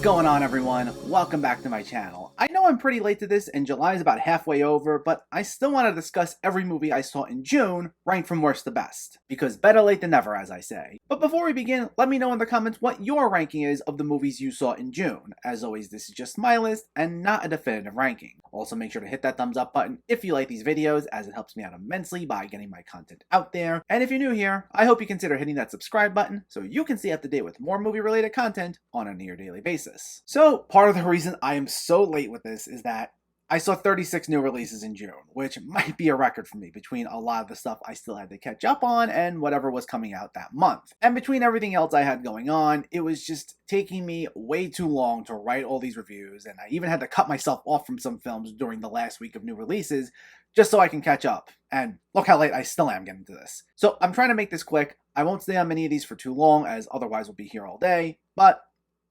going on, everyone? Welcome back to my channel. I know I'm pretty late to this and July is about halfway over, but I still want to discuss every movie I saw in June, ranked from worst to best. Because better late than never, as I say. But before we begin, let me know in the comments what your ranking is of the movies you saw in June. As always, this is just my list and not a definitive ranking. Also, make sure to hit that thumbs up button if you like these videos, as it helps me out immensely by getting my content out there. And if you're new here, I hope you consider hitting that subscribe button so you can stay up to date with more movie-related content on a near daily basis. So, part of the reason I am so late with this is that I saw 36 new releases in June, which might be a record for me between a lot of the stuff I still had to catch up on and whatever was coming out that month. And between everything else I had going on, it was just taking me way too long to write all these reviews, and I even had to cut myself off from some films during the last week of new releases just so I can catch up. And look how late I still am getting to this. So I'm trying to make this quick. I won't stay on many of these for too long, as otherwise we'll be here all day, but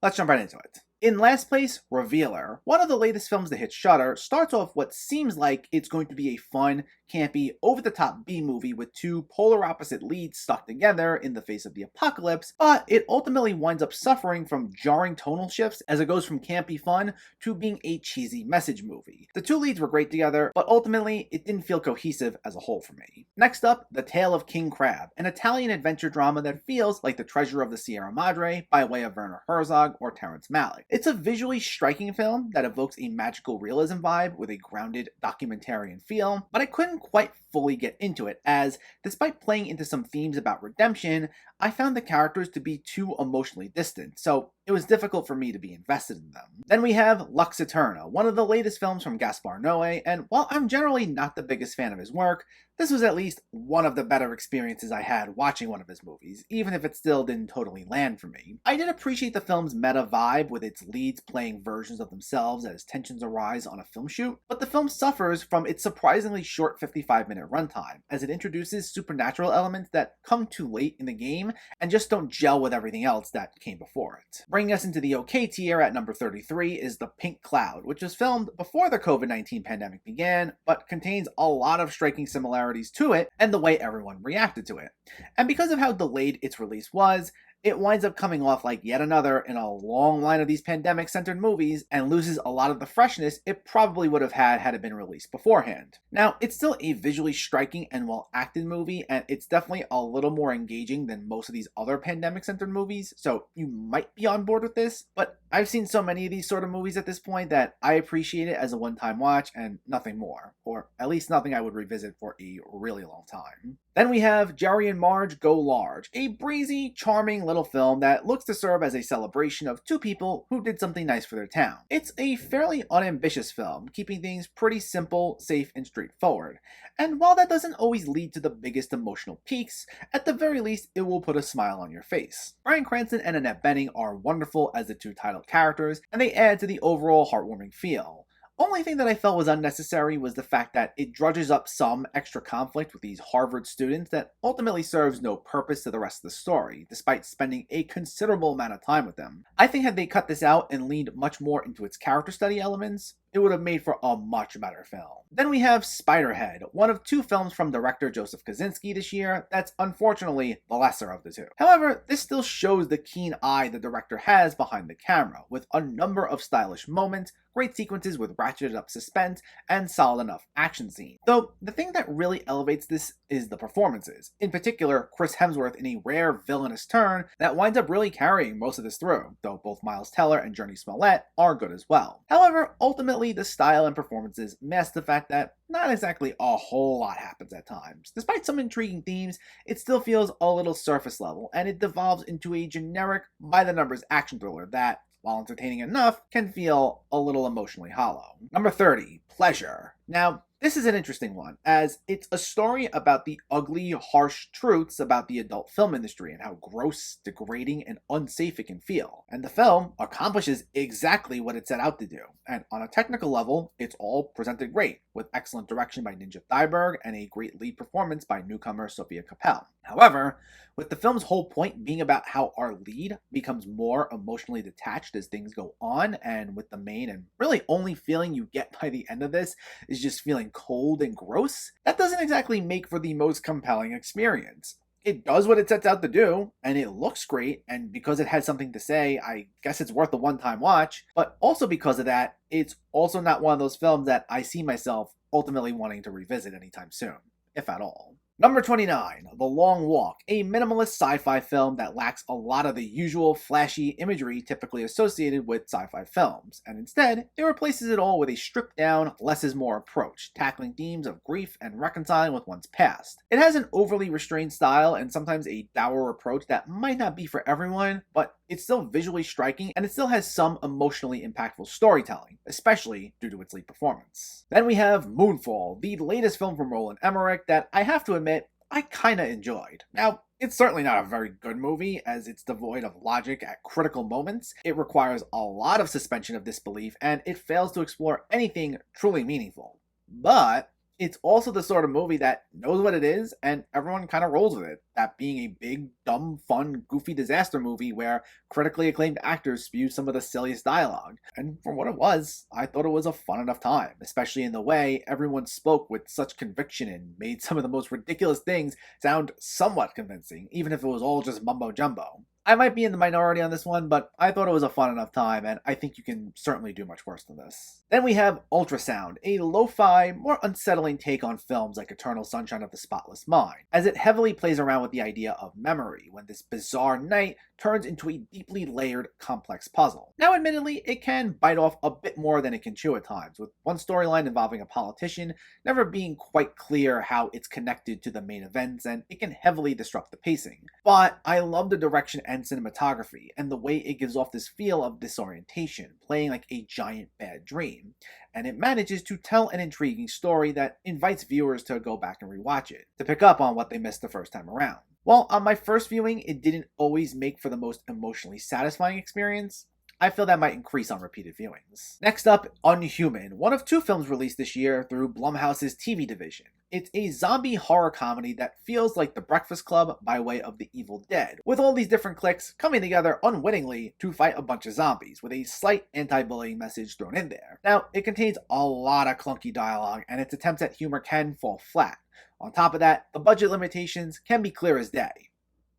let's jump right into it. In last place, Revealer, one of the latest films to hit Shudder, starts off what seems like it's going to be a fun, campy, over-the-top B-movie with two polar opposite leads stuck together in the face of the apocalypse, but it ultimately winds up suffering from jarring tonal shifts as it goes from campy fun to being a cheesy message movie. The two leads were great together, but ultimately it didn't feel cohesive as a whole for me. Next up, The Tale of King Crab, an Italian adventure drama that feels like The Treasure of the Sierra Madre by way of Werner Herzog or Terrence Malick. It's a visually striking film that evokes a magical realism vibe with a grounded documentarian feel, but I couldn't quite fully get into it, as despite playing into some themes about redemption, I found the characters to be too emotionally distant, so it was difficult for me to be invested in them. Then we have Lux Eterna, one of the latest films from Gaspar Noé, and while I'm generally not the biggest fan of his work, this was at least one of the better experiences I had watching one of his movies, even if it still didn't totally land for me. I did appreciate the film's meta vibe with its leads playing versions of themselves as tensions arise on a film shoot, but the film suffers from its surprisingly short 55-minute runtime, as it introduces supernatural elements that come too late in the game and just don't gel with everything else that came before it. Bringing us into the okay tier at number 33 is The Pink Cloud, which was filmed before the COVID-19 pandemic began, but contains a lot of striking similarities to it and the way everyone reacted to it. And because of how delayed its release was, it winds up coming off like yet another in a long line of these pandemic-centered movies and loses a lot of the freshness it probably would have had it been released beforehand. Now, it's still a visually striking and well-acted movie, and it's definitely a little more engaging than most of these other pandemic-centered movies, so you might be on board with this, but I've seen so many of these sort of movies at this point that I appreciate it as a one-time watch and nothing more, or at least nothing I would revisit for a really long time. Then we have Jerry and Marge Go Large, a breezy, charming little film that looks to serve as a celebration of two people who did something nice for their town. It's a fairly unambitious film, keeping things pretty simple, safe, and straightforward. And while that doesn't always lead to the biggest emotional peaks, at the very least it will put a smile on your face. Bryan Cranston and Annette Bening are wonderful as the two title characters, and they add to the overall heartwarming feel. Only thing that I felt was unnecessary was the fact that it drudges up some extra conflict with these Harvard students that ultimately serves no purpose to the rest of the story, despite spending a considerable amount of time with them. I think had they cut this out and leaned much more into its character study elements, it would have made for a much better film. Then we have Spiderhead, one of two films from director Joseph Kosinski this year that's unfortunately the lesser of the two. However, this still shows the keen eye the director has behind the camera, with a number of stylish moments, great sequences with ratcheted up suspense, and solid enough action scenes. Though, the thing that really elevates this is the performances. In particular, Chris Hemsworth in a rare villainous turn that winds up really carrying most of this through, though both Miles Teller and Jurnee Smollett are good as well. However, ultimately the style and performances mask the fact that not exactly a whole lot happens at times. Despite some intriguing themes, it still feels a little surface level, and it devolves into a generic, by-the-numbers action thriller that, while entertaining enough, can feel a little emotionally hollow. Number 30, Pleasure. Now, this is an interesting one, as it's a story about the ugly, harsh truths about the adult film industry and how gross, degrading, and unsafe it can feel. And the film accomplishes exactly what it set out to do. And on a technical level, it's all presented great, with excellent direction by Ninja Thyberg and a great lead performance by newcomer Sophia Capel. However, with the film's whole point being about how our lead becomes more emotionally detached as things go on, and with the main and really only feeling you get by the end of this is just feeling cold and gross, that doesn't exactly make for the most compelling experience. It does what it sets out to do, and it looks great, and because it has something to say, I guess it's worth a one-time watch, but also because of that, it's also not one of those films that I see myself ultimately wanting to revisit anytime soon, if at all. Number 29, The Long Walk, a minimalist sci-fi film that lacks a lot of the usual flashy imagery typically associated with sci-fi films, and instead, it replaces it all with a stripped-down, less-is-more approach, tackling themes of grief and reconciling with one's past. It has an overly restrained style and sometimes a dour approach that might not be for everyone, but it's still visually striking, and it still has some emotionally impactful storytelling, especially due to its lead performance. Then we have Moonfall, the latest film from Roland Emmerich that I have to admit, I kinda enjoyed. Now, it's certainly not a very good movie, as it's devoid of logic at critical moments. It requires a lot of suspension of disbelief, and it fails to explore anything truly meaningful. But it's also the sort of movie that knows what it is, and everyone kind of rolls with it. That being a big, dumb, fun, goofy disaster movie where critically acclaimed actors spew some of the silliest dialogue. And for what it was, I thought it was a fun enough time, especially in the way everyone spoke with such conviction and made some of the most ridiculous things sound somewhat convincing, even if it was all just mumbo-jumbo. I might be in the minority on this one, but I thought it was a fun enough time, and I think you can certainly do much worse than this. Then we have Ultrasound, a lo-fi, more unsettling take on films like Eternal Sunshine of the Spotless Mind, as it heavily plays around with the idea of memory, when this bizarre night turns into a deeply layered, complex puzzle. Now, admittedly, it can bite off a bit more than it can chew at times, with one storyline involving a politician never being quite clear how it's connected to the main events, and it can heavily disrupt the pacing. But I love the direction and cinematography, and the way it gives off this feel of disorientation, playing like a giant bad dream. And it manages to tell an intriguing story that invites viewers to go back and rewatch it, to pick up on what they missed the first time around. While on my first viewing, it didn't always make for the most emotionally satisfying experience, I feel that might increase on repeated viewings. Next up, Unhuman, one of two films released this year through Blumhouse's TV division. It's a zombie horror comedy that feels like The Breakfast Club by way of The Evil Dead, with all these different cliques coming together unwittingly to fight a bunch of zombies, with a slight anti-bullying message thrown in there. Now, it contains a lot of clunky dialogue, and its attempts at humor can fall flat. On top of that, the budget limitations can be clear as day.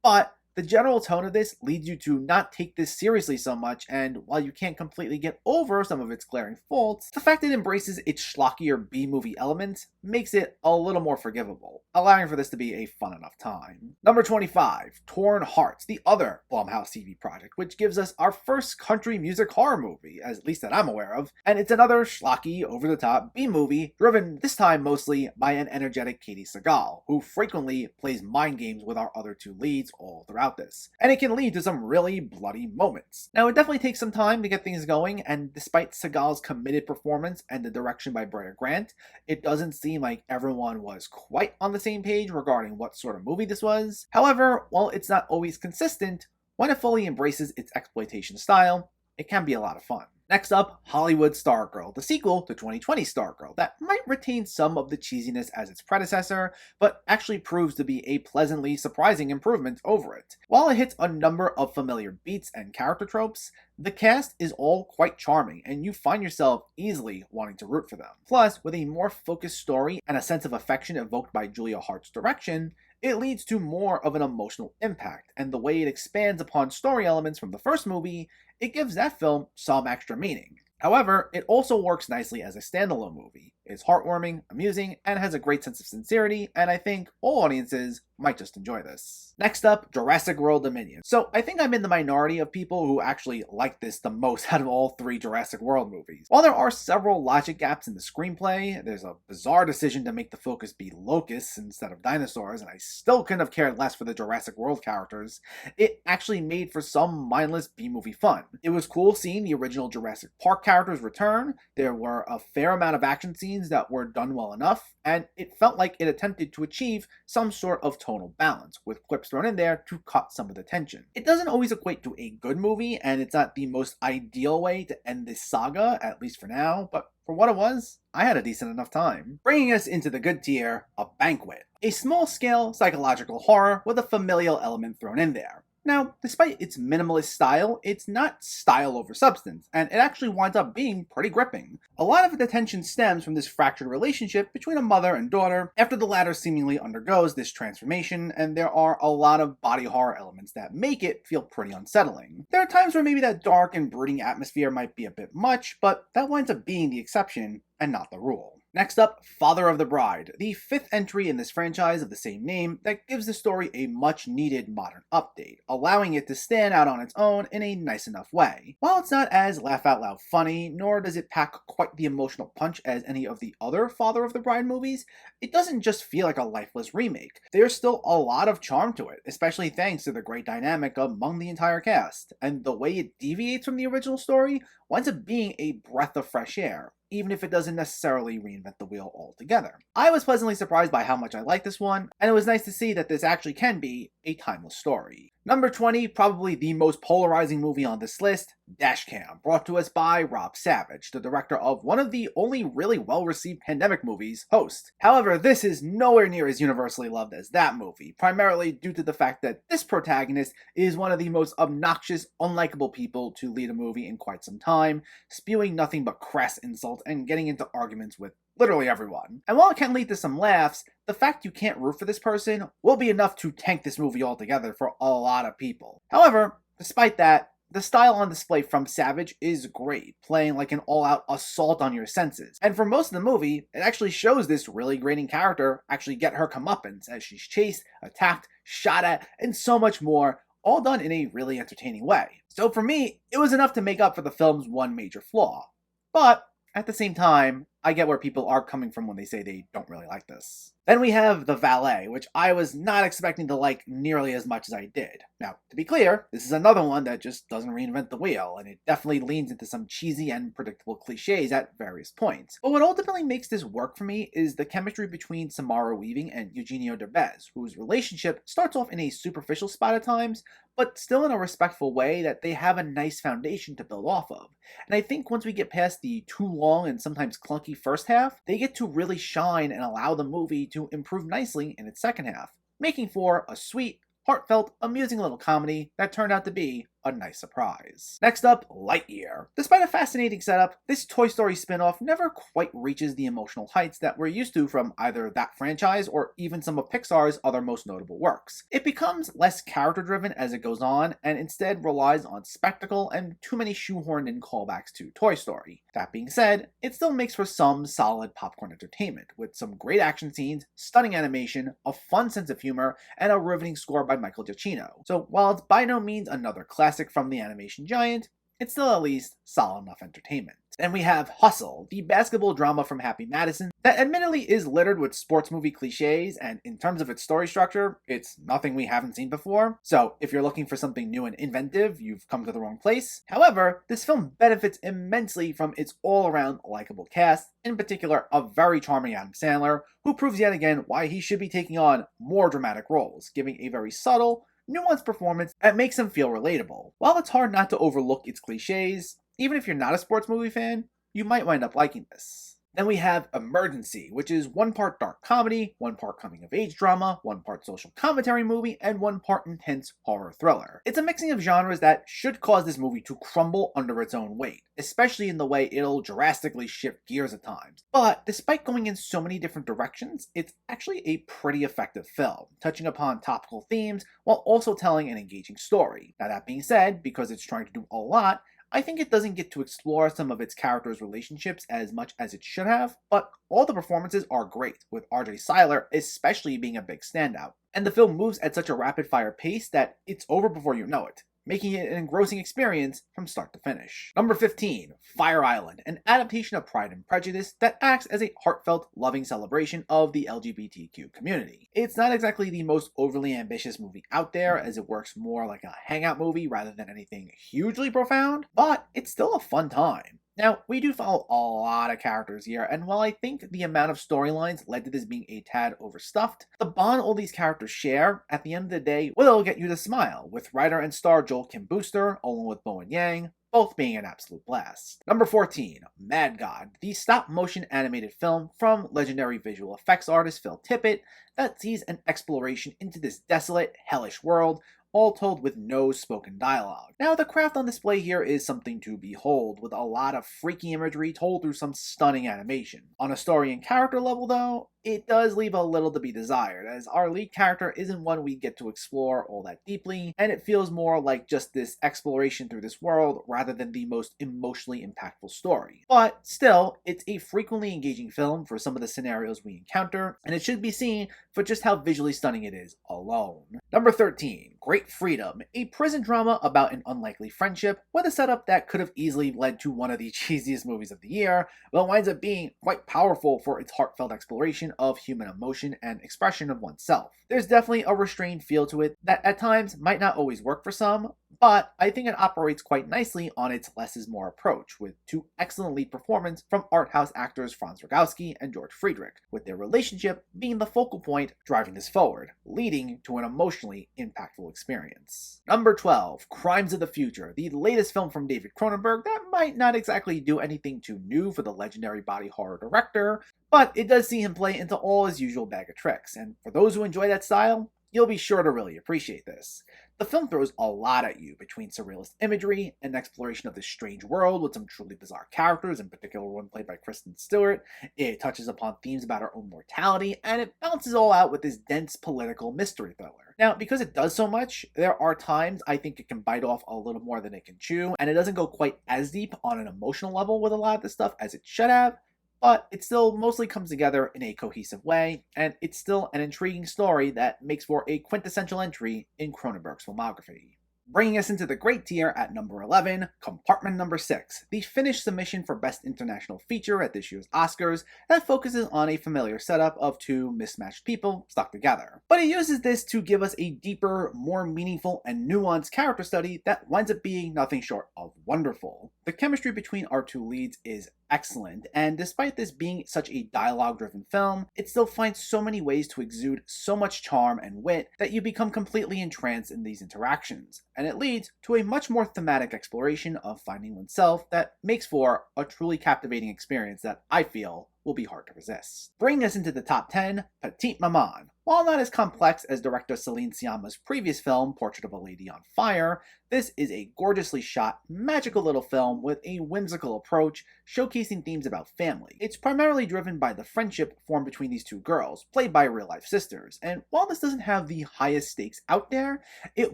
But the general tone of this leads you to not take this seriously so much, and while you can't completely get over some of its glaring faults, the fact it embraces its schlockier B-movie elements makes it a little more forgivable, allowing for this to be a fun enough time. Number 25, Torn Hearts, the other Blumhouse TV project, which gives us our first country music horror movie, at least that I'm aware of, and it's another schlocky, over-the-top B-movie, driven this time mostly by an energetic Katie Sagal, who frequently plays mind games with our other two leads all throughout this, and it can lead to some really bloody moments. Now, it definitely takes some time to get things going, and despite Seagal's committed performance and the direction by Brea Grant, it doesn't seem like everyone was quite on the same page regarding what sort of movie this was. However, while it's not always consistent, when it fully embraces its exploitation style, it can be a lot of fun. Next up, Hollywood Stargirl, the sequel to 2020 Stargirl that might retain some of the cheesiness as its predecessor, but actually proves to be a pleasantly surprising improvement over it. While it hits a number of familiar beats and character tropes, the cast is all quite charming, and you find yourself easily wanting to root for them. Plus, with a more focused story and a sense of affection evoked by Julia Hart's direction, it leads to more of an emotional impact, and the way it expands upon story elements from the first movie, it gives that film some extra meaning. However, it also works nicely as a standalone movie. It's heartwarming, amusing, and has a great sense of sincerity, and I think all audiences might just enjoy this. Next up, Jurassic World Dominion. So I think I'm in the minority of people who actually like this the most out of all three Jurassic World movies. While there are several logic gaps in the screenplay, there's a bizarre decision to make the focus be locusts instead of dinosaurs, and I still couldn't have cared less for the Jurassic World characters, it actually made for some mindless B-movie fun. It was cool seeing the original Jurassic Park characters return, there were a fair amount of action scenes that were done well enough, and it felt like it attempted to achieve some sort of tonal balance, with clips thrown in there to cut some of the tension. It doesn't always equate to a good movie, and it's not the most ideal way to end this saga, at least for now, but for what it was, I had a decent enough time. Bringing us into the good tier, A Banquet. A small-scale psychological horror with a familial element thrown in there. Now, despite its minimalist style, it's not style over substance, and it actually winds up being pretty gripping. A lot of the tension stems from this fractured relationship between a mother and daughter after the latter seemingly undergoes this transformation, and there are a lot of body horror elements that make it feel pretty unsettling. There are times where maybe that dark and brooding atmosphere might be a bit much, but that winds up being the exception and not the rule. Next up, Father of the Bride, the fifth entry in this franchise of the same name that gives the story a much needed modern update, allowing it to stand out on its own in a nice enough way. While it's not as laugh out loud funny, nor does it pack quite the emotional punch as any of the other Father of the Bride movies, it doesn't just feel like a lifeless remake. There's still a lot of charm to it, especially thanks to the great dynamic among the entire cast, and the way it deviates from the original story winds up being a breath of fresh air, even if it doesn't necessarily reinvent the wheel altogether. I was pleasantly surprised by how much I liked this one, and it was nice to see that this actually can be a timeless story. Number 20, probably the most polarizing movie on this list, Dashcam, brought to us by Rob Savage, the director of one of the only really well-received pandemic movies, Host. However, this is nowhere near as universally loved as that movie, primarily due to the fact that this protagonist is one of the most obnoxious, unlikable people to lead a movie in quite some time, spewing nothing but crass insults and getting into arguments with literally everyone. And while it can lead to some laughs, the fact you can't root for this person will be enough to tank this movie altogether for a lot of people. However, despite that, the style on display from Savage is great, playing like an all-out assault on your senses. And for most of the movie, it actually shows this really grating character actually get her comeuppance as she's chased, attacked, shot at, and so much more, all done in a really entertaining way. So for me, it was enough to make up for the film's one major flaw. But at the same time, I get where people are coming from when they say they don't really like this. Then we have The Valet, which I was not expecting to like nearly as much as I did. Now, to be clear, this is another one that just doesn't reinvent the wheel, and it definitely leans into some cheesy and predictable cliches at various points. But what ultimately makes this work for me is the chemistry between Samara Weaving and Eugenio Derbez, whose relationship starts off in a superficial spot at times, but still in a respectful way that they have a nice foundation to build off of. And I think once we get past the too long and sometimes clunky first half, they get to really shine and allow the movie to improve nicely in its second half, making for a sweet, heartfelt, amusing little comedy that turned out to be a nice surprise. Next up, Lightyear. Despite a fascinating setup, this Toy Story spin-off never quite reaches the emotional heights that we're used to from either that franchise or even some of Pixar's other most notable works. It becomes less character-driven as it goes on, and instead relies on spectacle and too many shoehorned-in callbacks to Toy Story. That being said, it still makes for some solid popcorn entertainment, with some great action scenes, stunning animation, a fun sense of humor, and a riveting score by Michael Giacchino. So while it's by no means another classic from the animation giant, it's still at least solid enough entertainment. Then we have Hustle, the basketball drama from Happy Madison that admittedly is littered with sports movie cliches, and in terms of its story structure, it's nothing we haven't seen before. So if you're looking for something new and inventive, you've come to the wrong place. However, this film benefits immensely from its all-around likable cast, in particular a very charming Adam Sandler, who proves yet again why he should be taking on more dramatic roles, giving a very subtle, nuanced performance that makes him feel relatable. While it's hard not to overlook its cliches, even if you're not a sports movie fan, you might wind up liking this. Then we have Emergency, which is one part dark comedy, one part coming-of-age drama, one part social commentary movie, and one part intense horror thriller. It's a mixing of genres that should cause this movie to crumble under its own weight, especially in the way it'll drastically shift gears at times. But despite going in so many different directions, it's actually a pretty effective film, touching upon topical themes while also telling an engaging story. Now that being said, because it's trying to do a lot, I think it doesn't get to explore some of its characters' relationships as much as it should have, but all the performances are great, with RJ Cyler especially being a big standout. And the film moves at such a rapid-fire pace that it's over before you know it, making it an engrossing experience from start to finish. Number 15, Fire Island, an adaptation of Pride and Prejudice that acts as a heartfelt, loving celebration of the LGBTQ community. It's not exactly the most overly ambitious movie out there, as it works more like a hangout movie rather than anything hugely profound, but it's still a fun time. Now, we do follow a lot of characters here, and while I think the amount of storylines led to this being a tad overstuffed, the bond all these characters share, at the end of the day, will get you to smile, with writer and star Joel Kim Booster, along with Bowen Yang, both being an absolute blast. Number 14, Mad God, the stop-motion animated film from legendary visual effects artist Phil Tippett that sees an exploration into this desolate, hellish world, all told with no spoken dialogue. Now, the craft on display here is something to behold, with a lot of freaky imagery told through some stunning animation. On a story and character level, though, it does leave a little to be desired, as our lead character isn't one we get to explore all that deeply, and it feels more like just this exploration through this world rather than the most emotionally impactful story. But still, it's a frequently engaging film for some of the scenarios we encounter, and it should be seen for just how visually stunning it is alone. Number 13, Great Freedom, a prison drama about an unlikely friendship with a setup that could have easily led to one of the cheesiest movies of the year, but winds up being quite powerful for its heartfelt exploration of human emotion and expression of oneself. There's definitely a restrained feel to it that at times might not always work for some, but I think it operates quite nicely on its less is more approach, with two excellent lead performances from art house actors Franz Rogowski and George Friedrich, with their relationship being the focal point driving this forward, leading to an emotionally impactful experience. Number 12, Crimes of the Future, the latest film from David Cronenberg that might not exactly do anything too new for the legendary body horror director, but it does see him play into all his usual bag of tricks, and for those who enjoy that style, you'll be sure to really appreciate this. The film throws a lot at you between surrealist imagery and exploration of this strange world with some truly bizarre characters, in particular one played by Kristen Stewart. It touches upon themes about our own mortality, and it balances all out with this dense political mystery thriller. Now, because it does so much, there are times I think it can bite off a little more than it can chew, and it doesn't go quite as deep on an emotional level with a lot of this stuff as it should have, but it still mostly comes together in a cohesive way, and it's still an intriguing story that makes for a quintessential entry in Cronenberg's filmography. Bringing us into the great tier at number 11, Compartment Number 6, the Finnish submission for Best International Feature at this year's Oscars that focuses on a familiar setup of two mismatched people stuck together. But it uses this to give us a deeper, more meaningful, and nuanced character study that winds up being nothing short of wonderful. The chemistry between our two leads is excellent, and despite this being such a dialogue-driven film, it still finds so many ways to exude so much charm and wit that you become completely entranced in these interactions, and it leads to a much more thematic exploration of finding oneself that makes for a truly captivating experience that I feel will be hard to resist. Bringing us into the top 10, Petite Maman. While not as complex as director Celine Sciamma's previous film, Portrait of a Lady on Fire, this is a gorgeously shot, magical little film with a whimsical approach, showcasing themes about family. It's primarily driven by the friendship formed between these two girls, played by real-life sisters, and while this doesn't have the highest stakes out there, it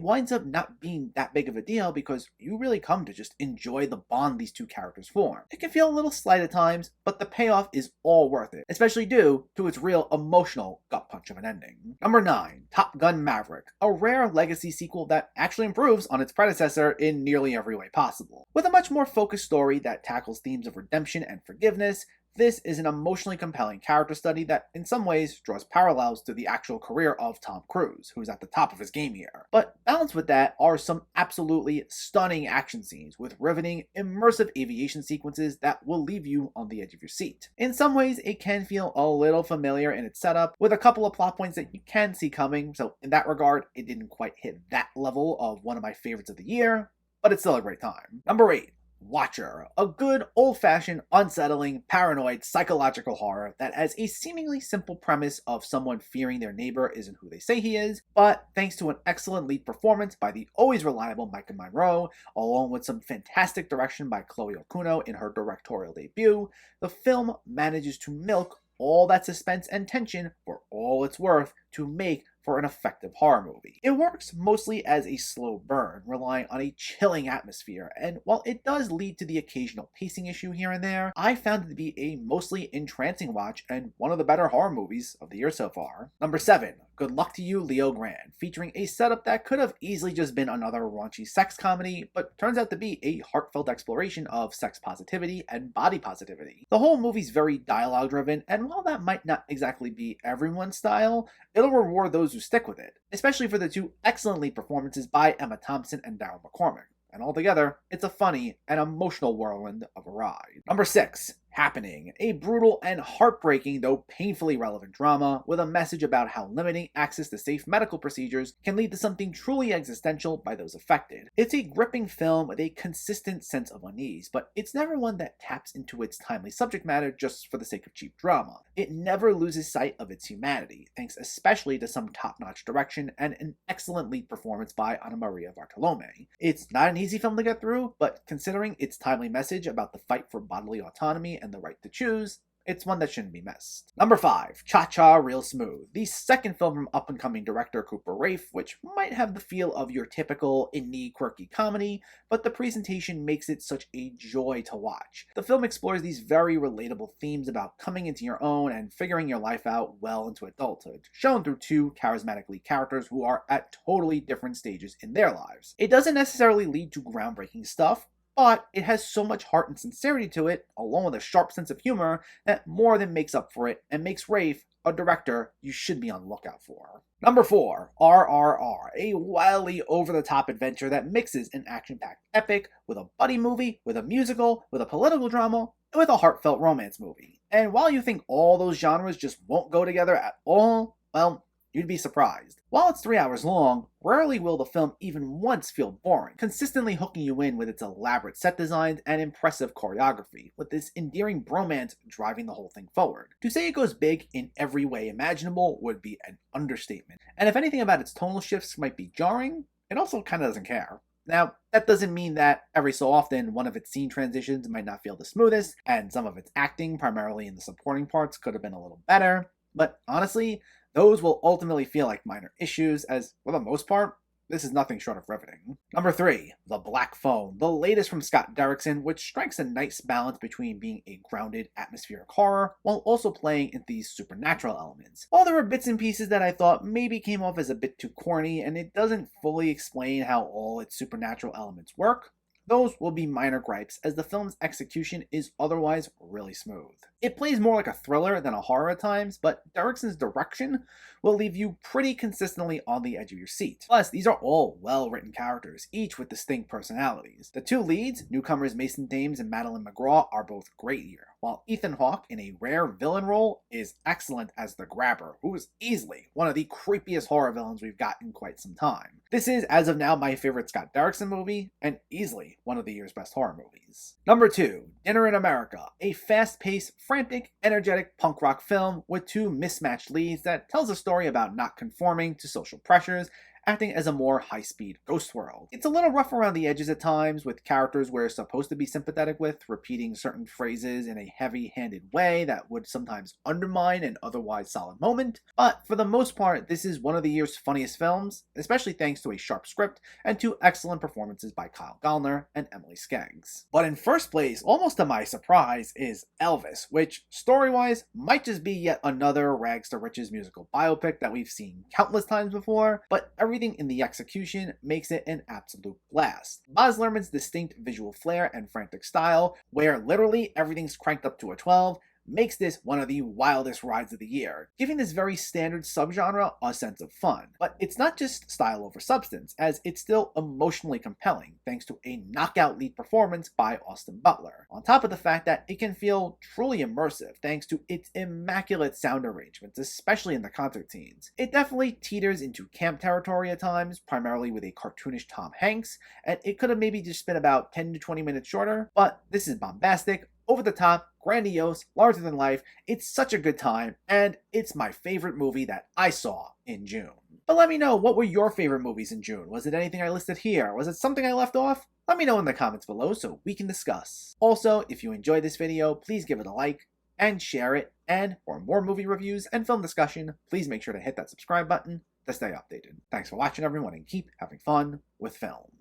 winds up not being that big of a deal because you really come to just enjoy the bond these two characters form. It can feel a little slight at times, but the payoff is all worth it, especially due to its real emotional gut punch of an ending. Number 9, Top Gun Maverick, a rare legacy sequel that actually improves on its predecessor in nearly every way possible. With a much more focused story that tackles themes of redemption and forgiveness, this is an emotionally compelling character study that in some ways draws parallels to the actual career of Tom Cruise, who's at the top of his game here. But balanced with that are some absolutely stunning action scenes with riveting, immersive aviation sequences that will leave you on the edge of your seat. In some ways, it can feel a little familiar in its setup, with a couple of plot points that you can see coming, so in that regard, it didn't quite hit that level of one of my favorites of the year, but it's still a great time. Number 8, Watcher, a good, old-fashioned, unsettling, paranoid, psychological horror that has a seemingly simple premise of someone fearing their neighbor isn't who they say he is, but thanks to an excellent lead performance by the always reliable Micah Monroe, along with some fantastic direction by Chloe Okuno in her directorial debut, the film manages to milk all that suspense and tension for all it's worth to make for an effective horror movie. It works mostly as a slow burn, relying on a chilling atmosphere, and while it does lead to the occasional pacing issue here and there, I found it to be a mostly entrancing watch and one of the better horror movies of the year so far. Number 7, Good Luck to You, Leo Grand, featuring a setup that could have easily just been another raunchy sex comedy, but turns out to be a heartfelt exploration of sex positivity and body positivity. The whole movie's very dialogue driven, and while that might not exactly be everyone's style, it'll reward those who stick with it, especially for the two excellent lead performances by Emma Thompson and Daryl McCormick. And altogether, it's a funny and emotional whirlwind of a ride. Number 6, Happening, a brutal and heartbreaking, though painfully relevant drama with a message about how limiting access to safe medical procedures can lead to something truly existential by those affected. It's a gripping film with a consistent sense of unease, but it's never one that taps into its timely subject matter just for the sake of cheap drama. It never loses sight of its humanity, thanks especially to some top-notch direction and an excellent lead performance by Anna Maria Bartolome. It's not an easy film to get through, but considering its timely message about the fight for bodily autonomy and the right to choose, it's one that shouldn't be missed. Number 5, Cha-Cha Real Smooth, the second film from up-and-coming director Cooper Raiff, which might have the feel of your typical indie quirky comedy, but the presentation makes it such a joy to watch. The film explores these very relatable themes about coming into your own and figuring your life out well into adulthood, shown through two charismatic lead characters who are at totally different stages in their lives. It doesn't necessarily lead to groundbreaking stuff, but it has so much heart and sincerity to it, along with a sharp sense of humor, that more than makes up for it and makes Raiff a director you should be on the lookout for. Number 4, RRR, a wildly over-the-top adventure that mixes an action-packed epic with a buddy movie, with a musical, with a political drama, and with a heartfelt romance movie. And while you think all those genres just won't go together at all, well, you'd be surprised. While it's 3 hours long, rarely will the film even once feel boring, consistently hooking you in with its elaborate set designs and impressive choreography, with this endearing bromance driving the whole thing forward. To say it goes big in every way imaginable would be an understatement, and if anything about its tonal shifts might be jarring, it also kinda doesn't care. Now, that doesn't mean that every so often one of its scene transitions might not feel the smoothest, and some of its acting, primarily in the supporting parts, could have been a little better, but honestly, those will ultimately feel like minor issues, as, for the most part, this is nothing short of riveting. Number 3, The Black Phone, the latest from Scott Derrickson, which strikes a nice balance between being a grounded, atmospheric horror, while also playing into these supernatural elements. While there were bits and pieces that I thought maybe came off as a bit too corny, and it doesn't fully explain how all its supernatural elements work, those will be minor gripes, as the film's execution is otherwise really smooth. It plays more like a thriller than a horror at times, but Derrickson's direction will leave you pretty consistently on the edge of your seat. Plus, these are all well-written characters, each with distinct personalities. The two leads, newcomers Mason Thames and Madeline McGraw, are both great here, while Ethan Hawke, in a rare villain role, is excellent as the Grabber, who is easily one of the creepiest horror villains we've got in quite some time. This is, as of now, my favorite Scott Derrickson movie, and easily one of the year's best horror movies. Number 2, Dinner in America, a fast-paced, frantic, energetic punk rock film with two mismatched leads that tells a story about not conforming to social pressures, acting as a more high-speed ghost world. It's a little rough around the edges at times, with characters we're supposed to be sympathetic with repeating certain phrases in a heavy-handed way that would sometimes undermine an otherwise solid moment, but for the most part, this is one of the year's funniest films, especially thanks to a sharp script and two excellent performances by Kyle Gallner and Emily Skeggs. But in first place, almost to my surprise, is Elvis, which, story-wise, might just be yet another rags to riches musical biopic that we've seen countless times before, but everything in the execution makes it an absolute blast. Baz Luhrmann's distinct visual flair and frantic style, where literally everything's cranked up to a 12, makes this one of the wildest rides of the year, giving this very standard subgenre a sense of fun. But it's not just style over substance, as it's still emotionally compelling, thanks to a knockout lead performance by Austin Butler, on top of the fact that it can feel truly immersive thanks to its immaculate sound arrangements, especially in the concert scenes. It definitely teeters into camp territory at times, primarily with a cartoonish Tom Hanks, and it could have maybe just been about 10 to 20 minutes shorter, but this is bombastic, over the top, grandiose, larger than life. It's such a good time, and it's my favorite movie that I saw in June. But let me know, what were your favorite movies in June? Was it anything I listed here? Was it something I left off? Let me know in the comments below so we can discuss. Also, if you enjoyed this video, please give it a like and share it. And for more movie reviews and film discussion, please make sure to hit that subscribe button to stay updated. Thanks for watching, everyone, and keep having fun with film.